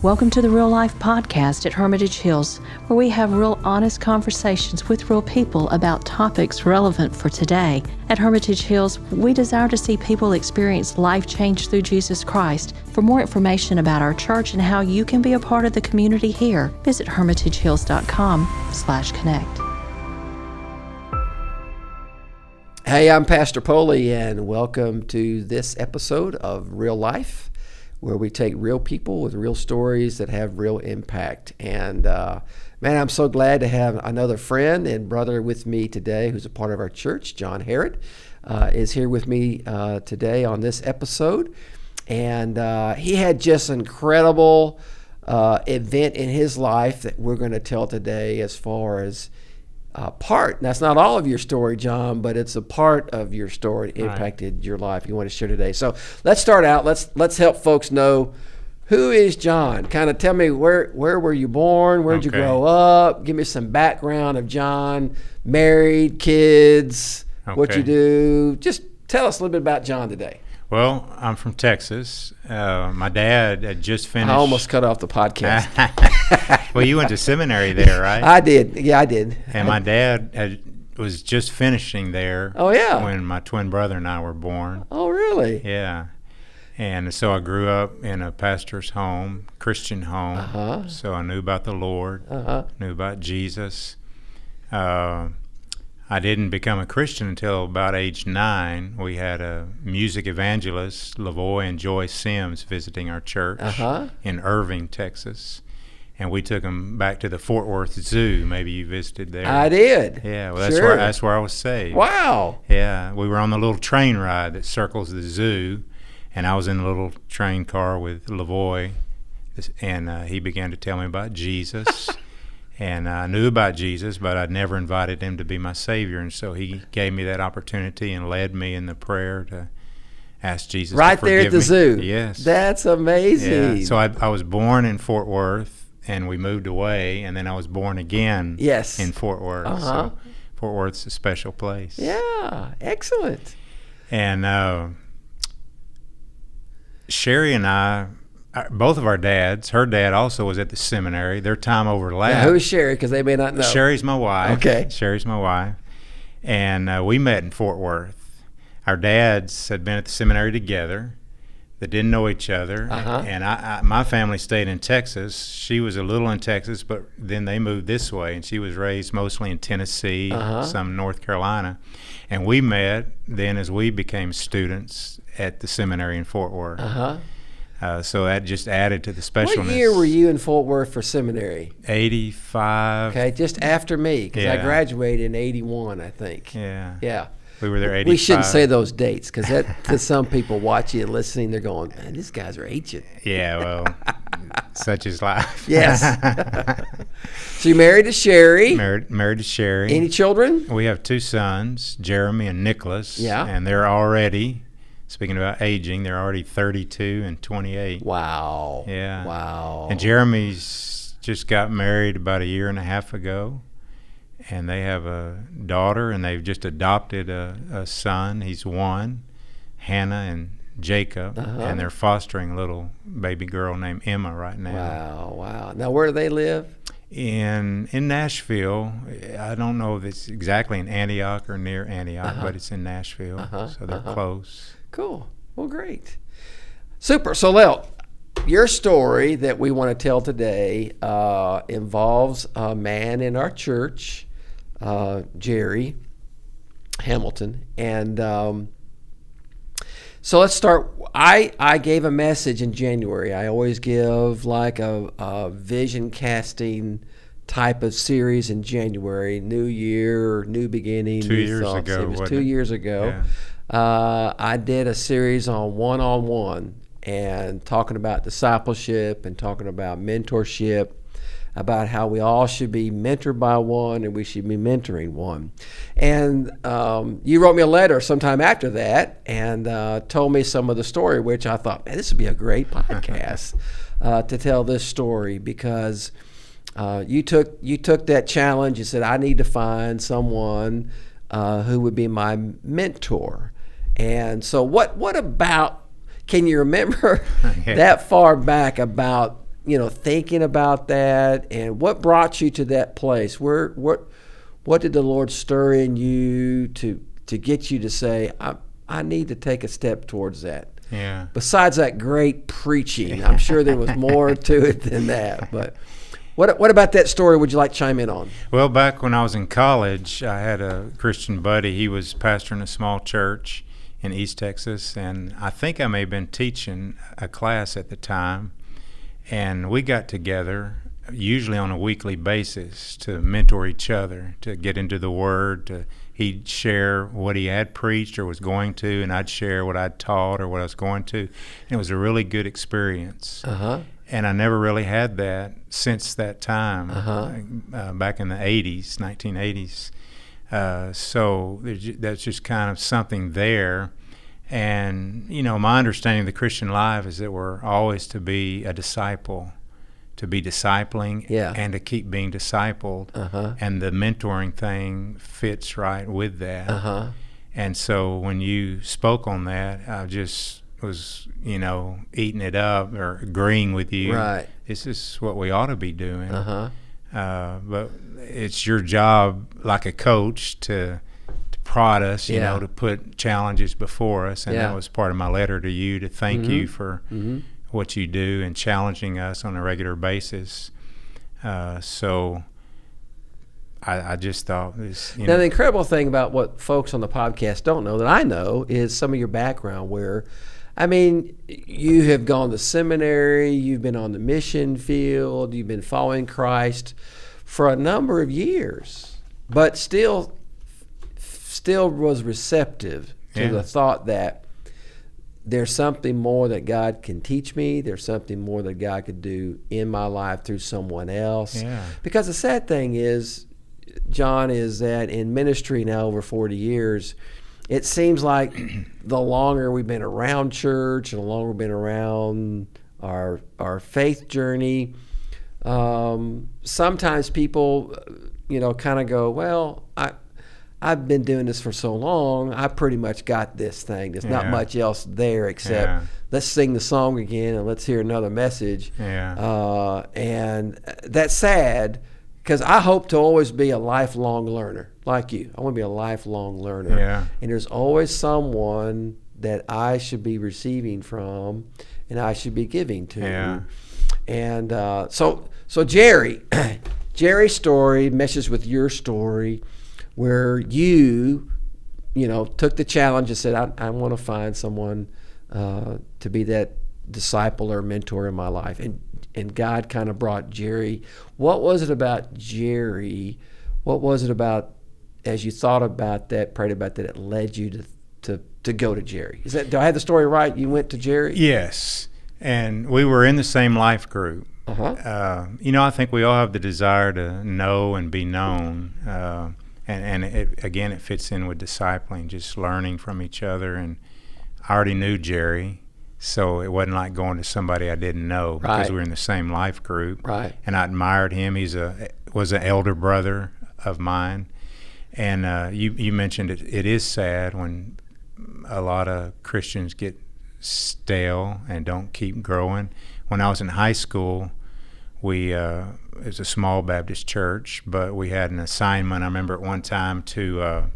Welcome to the Real Life Podcast at Hermitage Hills, where we have real honest conversations with real people about topics relevant for today. At Hermitage Hills, we desire to see people experience life change through Jesus Christ. For more information about our church and how you can be a part of the community here, visit hermitagehills.com/connect. Hey, I'm Pastor Poley, and welcome to this episode of Real Life, where we take real people with real stories that have real impact. And man, I'm so glad to have another friend and brother with me today who's a part of our church. John Herod is here with me today on this episode. And he had just an incredible event in his life that we're going to tell today as far as part. That's not all of your story, John, but it's a part of your story that impacted your life you want to share today. So let's start out. Let's help folks know, who is John? Kind of tell me where were you born? Where'd you grow up? Give me some background of John, married, kids, what you do. Just tell us a little bit about John today. Well, I'm from Texas. My dad had just finished. I almost cut off the podcast. Well, you went to seminary there, right? I did. Yeah, I did. And my dad was just finishing there. Oh, yeah. When my twin brother and I were born. Oh, really? Yeah. And so I grew up in a pastor's home, Christian home. Uh-huh. So I knew about the Lord, knew about Jesus. I didn't become a Christian until about age 9. We had a music evangelist, Lavoy and Joy Sims, visiting our church in Irving, Texas. And we took them back to the Fort Worth Zoo. Maybe you visited there. I did. Yeah, well, that's where I was saved. Wow. Yeah, we were on the little train ride that circles the zoo, and I was in a little train car with Lavoy, and he began to tell me about Jesus. And I knew about Jesus, but I'd never invited him to be my Savior. And so he gave me that opportunity and led me in the prayer to ask Jesus to forgive me. Right there at the zoo. Yes. That's amazing. Yeah. So I was born in Fort Worth, and we moved away, and then I was born again in Fort Worth. So Fort Worth's a special place. Yeah, excellent. And Sherry and I, both of our dads, her dad also was at the seminary. Their time overlapped. Now, who's Sherry? Because they may not know. Sherry's my wife. Okay. Sherry's my wife. And we met in Fort Worth. Our dads had been at the seminary together. They didn't know each other. And my family stayed in Texas. She was a little in Texas, but then they moved this way. And she was raised mostly in Tennessee, some North Carolina. And we met then as we became students at the seminary in Fort Worth. So that just added to the specialness. What year were you in Fort Worth for seminary? 85. Okay, just after me, because I graduated in 81, I think. Yeah. We were there 85. We shouldn't say those dates, because to some people watching and listening, they're going, man, these guys are ancient. Yeah, well, such is life. Yes. So you married to Sherry. Married to Sherry. Any children? We have 2 sons, Jeremy and Nicholas. Yeah. And they're already... Speaking about aging, they're already 32 and 28. Wow. Yeah. Wow. And Jeremy's just got married about 1.5 years ago, and they have a daughter, and they've just adopted a son. He's 1, Hannah and Jacob, and they're fostering a little baby girl named Emma right now. Wow. Now, where do they live? In Nashville. I don't know if it's exactly in Antioch or near Antioch, but it's in Nashville, so they're close. Cool. Well, great. Super. So, Lel, your story that we want to tell today involves a man in our church, Jerry Hamilton. And so let's start. I gave a message in January. I always give like a vision casting type of series in January. New year, new beginning, 2 new years thoughts. ago. It was 2 years ago. Yeah. I did a series on one-on-one and talking about discipleship and talking about mentorship, about how we all should be mentored by one and we should be mentoring one. And you wrote me a letter sometime after that and told me some of the story, which I thought, man, this would be a great podcast to tell this story, because you took that challenge. You said, I need to find someone who would be my mentor. And so what about, can you remember that far back about thinking about that, and what brought you to that place? What did the Lord stir in you to get you to say, I need to take a step towards that? Yeah. Besides that great preaching, I'm sure there was more to it than that. But what about that story would you like to chime in on? Well, back when I was in college, I had a Christian buddy. He was pastoring a small church in East Texas, and I think I may have been teaching a class at the time. And we got together, usually on a weekly basis, to mentor each other, to get into the Word. He'd share what he had preached or was going to, and I'd share what I'd taught or what I was going to. And it was a really good experience. Uh-huh. And I never really had that since that time, back in the 1980s. So that's just kind of something there. And, my understanding of the Christian life is that we're always to be a disciple, to be discipling, and to keep being discipled. And the mentoring thing fits right with that. And so when you spoke on that, I just was, eating it up or agreeing with you. Right. This is what we ought to be doing. But it's your job, like a coach, to prod us, to put challenges before us. And that was part of my letter to you, to thank you for what you do and challenging us on a regular basis. So I just thought this. Now, the incredible thing about what folks on the podcast don't know that I know is some of your background where, you have gone to seminary, you've been on the mission field, you've been following Christ for a number of years, but still was receptive to the thought that there's something more that God can teach me. There's something more that God could do in my life through someone else. Yeah. Because the sad thing is, John, is that in ministry now over 40 years, it seems like the longer we've been around church and the longer we've been around our faith journey, sometimes people, kind of go, well, I've been doing this for so long, I pretty much got this thing. There's not much else there except let's sing the song again and let's hear another message. And that's sad, because I hope to always be a lifelong learner like you. I want to be a lifelong learner. And there's always someone that I should be receiving from and I should be giving to. And so Jerry's story meshes with your story, where you took the challenge and said, I want to find someone to be that disciple or mentor in my life. And God kind of brought Jerry. What was it about Jerry? What was it about, as you thought about that, prayed about that, it led you to go to Jerry? Do I have the story right? You went to Jerry? Yes. And we were in the same life group. I think we all have the desire to know and be known. And it fits in with discipling, just learning from each other. And I already knew Jerry, so it wasn't like going to somebody I didn't know, because we were in the same life group. And I admired him. Was an elder brother of mine. And you mentioned it is sad when a lot of Christians get stale and don't keep growing. When I was in high school, it was a small Baptist church, but we had an assignment, I remember at one time, to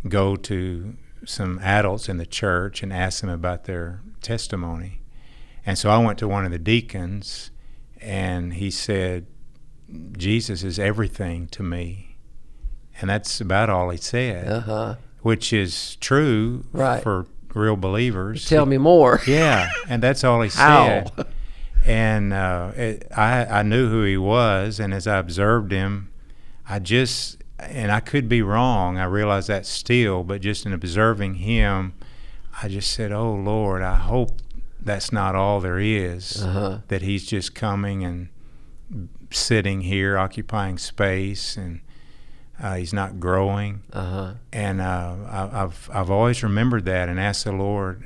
go to some adults in the church and ask them about their testimony. And so I went to one of the deacons, and he said, Jesus is everything to me. And that's about all he said, which is true for real believers. Tell me more. Yeah, and that's all he said. How? And I knew who he was, and as I observed him, and I could be wrong, I realize that still, but just in observing him, I just said, oh, Lord, I hope that's not all there is, that he's just coming and sitting here, occupying space, and he's not growing. And I've always remembered that and asked the Lord,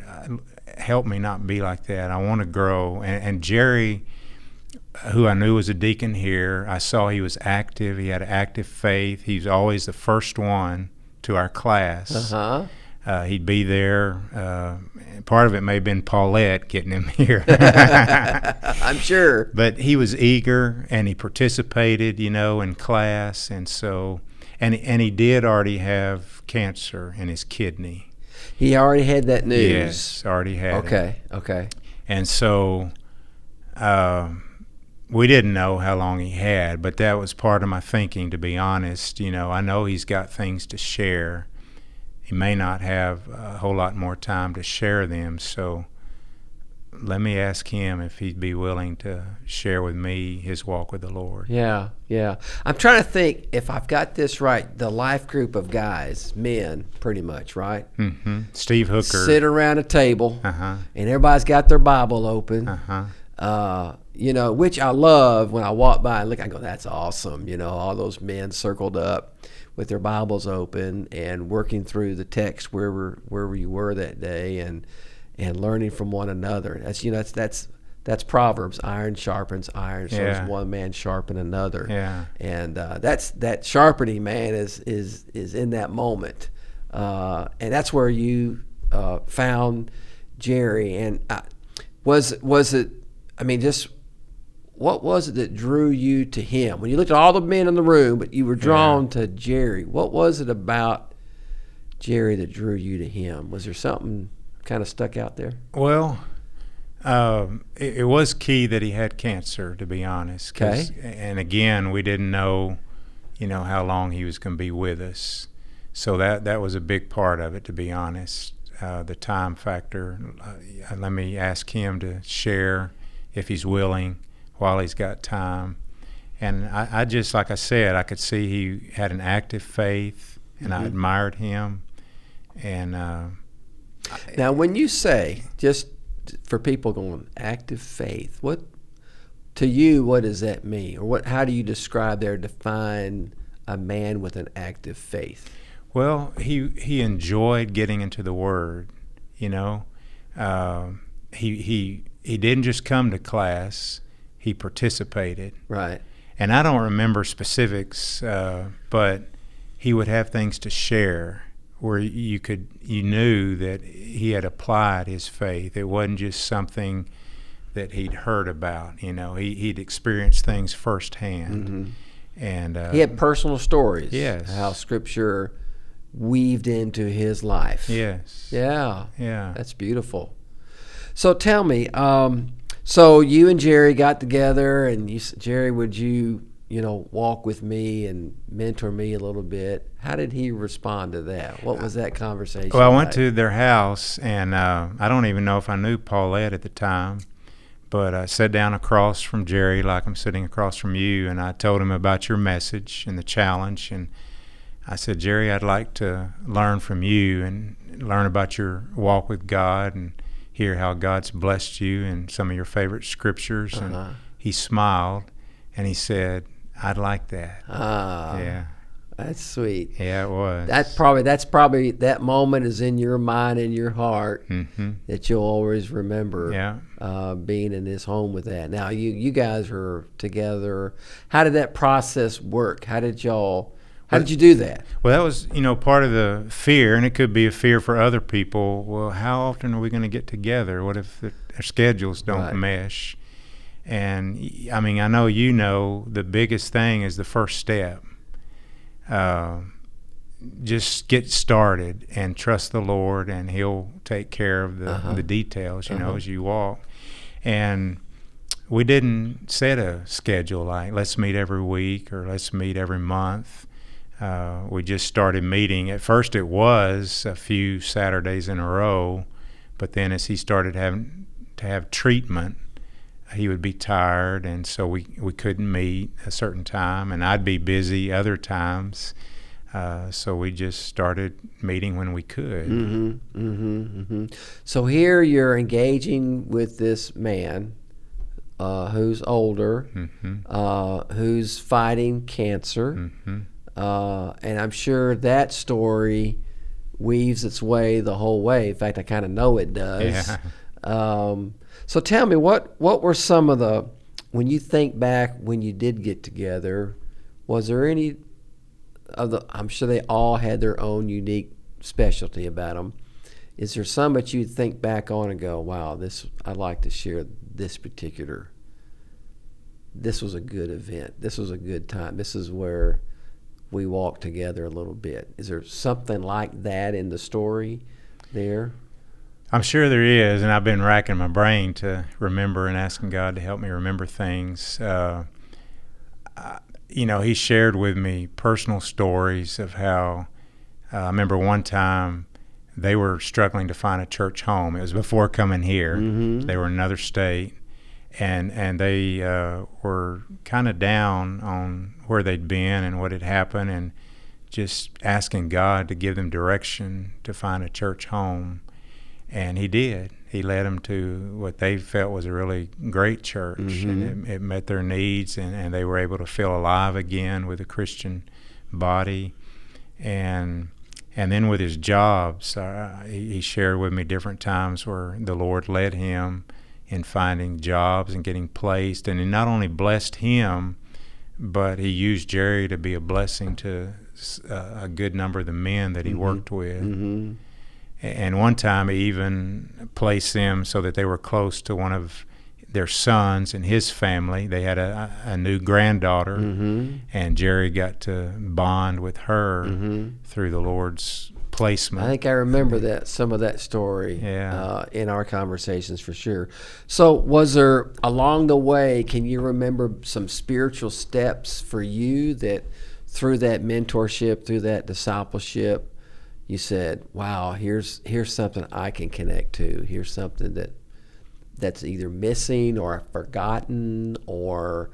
help me not be like that. I want to grow. And Jerry, who I knew was a deacon here, I saw he was active. He had an active faith. He was always the first one to our class. he'd be there. Part of it may have been Paulette getting him here. I'm sure. But he was eager, and he participated, in class, and so, and he did already have cancer in his kidney. He already had that news. Yes, already had it. Okay. And so we didn't know how long he had, but that was part of my thinking, to be honest. I know he's got things to share. He may not have a whole lot more time to share them, so let me ask him if he'd be willing to share with me his walk with the Lord. Yeah. I'm trying to think if I've got this right. The life group of guys, men, pretty much, right? Mm-hmm. Steve Hooker. Sit around a table, Uh-huh. and everybody's got their Bible open. Uh-huh. Which I love. When I walk by and look, I go, that's awesome. All those men circled up with their Bibles open and working through the text wherever you were that day, and learning from one another. That's Proverbs. Iron sharpens iron, so does one man sharpen another. Yeah. And that sharpening, man, is in that moment, and that's where you found Jerry. And was it? I mean, just what was it that drew you to him? When you looked at all the men in the room, but you were drawn to Jerry, what was it about Jerry that drew you to him? Was there something kind of stuck out there? Well, it was key that he had cancer, to be honest. Okay. And again, we didn't know, how long he was going to be with us. So that was a big part of it, to be honest. The time factor. Let me ask him to share if he's willing while he's got time. And I just, like I said, I could see he had an active faith, and I admired him. And now, when you say, just for people going, active faith, what does that mean? Or how do you define a man with an active faith? Well, he enjoyed getting into the Word. He didn't just come to class; he participated. Right. And I don't remember specifics, but he would have things to share where you knew that he had applied his faith. It wasn't just something that he'd heard about. He'd experienced things firsthand. Mm-hmm. And he had personal stories. Yes. How Scripture weaved into his life. Yes. Yeah. Yeah. That's beautiful. So tell me, so you and Jerry got together, and you said, Jerry, would you, walk with me and mentor me a little bit? How did he respond to that? What was that conversation Well, I like? went to their house, and I don't even know if I knew Paulette at the time, but I sat down across from Jerry like I'm sitting across from you, and I told him about your message and the challenge, and I said, Jerry, I'd like to learn from you and learn about your walk with God and hear how God's blessed you and some of your favorite scriptures. Uh-huh. And he smiled, and he said, I'd like that. Yeah. That's sweet. Yeah, it was. That's probably that moment is in your mind and your heart that you'll always remember. Yeah. Being in his home with that. Now you guys are together. How did that process work? How did you do that? Well, that was, part of the fear, and it could be a fear for other people. Well, how often are we going to get together? What if our schedules don't mesh? And, I mean, I know the biggest thing is the first step. Just get started and trust the Lord, and He'll take care of the details, as you walk. And we didn't set a schedule like let's meet every week or let's meet every month. We just started meeting. At first it was a few Saturdays in a row, but then as he started having to have treatment, he would be tired, and so we couldn't meet a certain time, and I'd be busy other times. So we just started meeting when we could. So here you're engaging with this man who's older, who's fighting cancer. And I'm sure that story weaves its way the whole way. In fact, I kind of know it does. Yeah. So tell me, what were some of when you think back when you did get together, was there any of I'm sure they all had their own unique specialty about them. Is there some that you think back on and go, wow, I'd like to share this particular, this was a good event, this was a good time, this is where we walked together a little bit. Is there something like that in the story there? I'm sure there is, and I've been racking my brain to remember and asking God to help me remember things. He shared with me personal stories of how, I remember one time they were struggling to find a church home. It was before coming here. Mm-hmm. They were in another state, and they were kind of down on where they'd been and what had happened, and just asking God to give them direction to find a church home. And he did. He led them to what they felt was a really great church, mm-hmm. and it met their needs, and they were able to feel alive again with a Christian body. And then with his jobs, he shared with me different times where the Lord led him in finding jobs and getting placed. And he not only blessed him, but he used Jerry to be a blessing to a good number of the men that he mm-hmm. worked with. Mm-hmm. And one time he even placed them so that they were close to one of their sons and his family. They had a new granddaughter, mm-hmm. and Jerry got to bond with her mm-hmm. through the Lord's placement. I think I remember some of that story in our conversations for sure. So was there, along the way, can you remember some spiritual steps for you that through that mentorship, through that discipleship, you said, wow, here's something I can connect to. Here's something that's either missing or I've forgotten or,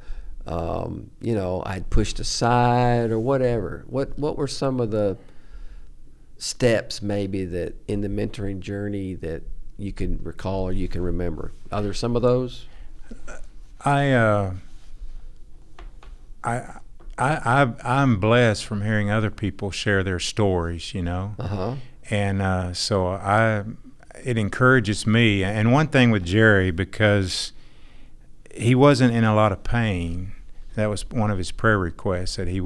I'd pushed aside or whatever. What were some of the steps maybe that in the mentoring journey that you can recall or you can remember? Are there some of those? I'm blessed from hearing other people share their stories, uh-huh. And so it encourages me. And one thing with Jerry, because he wasn't in a lot of pain, that was one of his prayer requests, that he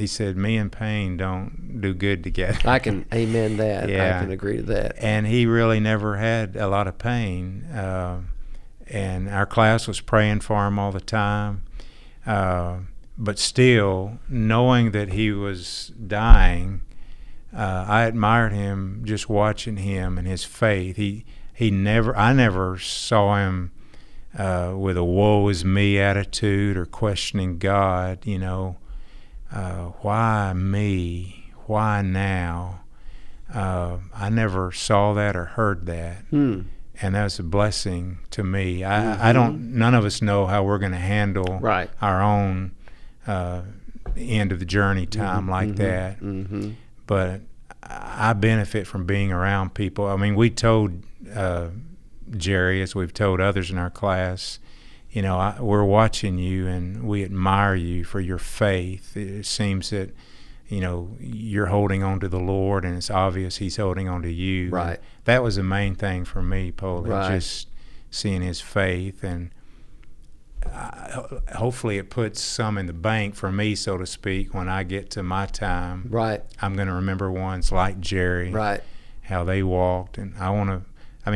said, me and pain don't do good together. I can amen that. Yeah. I can agree to that. And he really never had a lot of pain. And our class was praying for him all the time. But still, knowing that he was dying, I admired him just watching him and his faith. I never saw him with a woe is me attitude or questioning God, why me? Why now? I never saw that or heard that. And that's a blessing to me. None of us know how we're going to handle our own end of the journey time like that. Mm-hmm. But I benefit from being around people. I mean, we told Jerry, as we've told others in our class, we're watching you and we admire you for your faith. It seems that, you're holding on to the Lord, and it's obvious he's holding on to you. Right. And that was the main thing for me, Polly, right. Just seeing his faith. And hopefully it puts some in the bank for me, so to speak, when I get to my time. Right. I'm going to remember ones like Jerry. Right. How they walked. And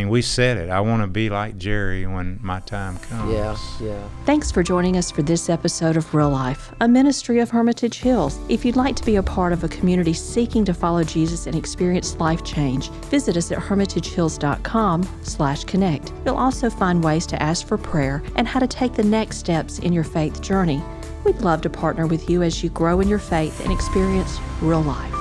we said it. I want to be like Jerry when my time comes. Yeah. Thanks for joining us for this episode of Real Life, a ministry of Hermitage Hills. If you'd like to be a part of a community seeking to follow Jesus and experience life change, visit us at hermitagehills.com/connect. You'll also find ways to ask for prayer and how to take the next steps in your faith journey. We'd love to partner with you as you grow in your faith and experience real life.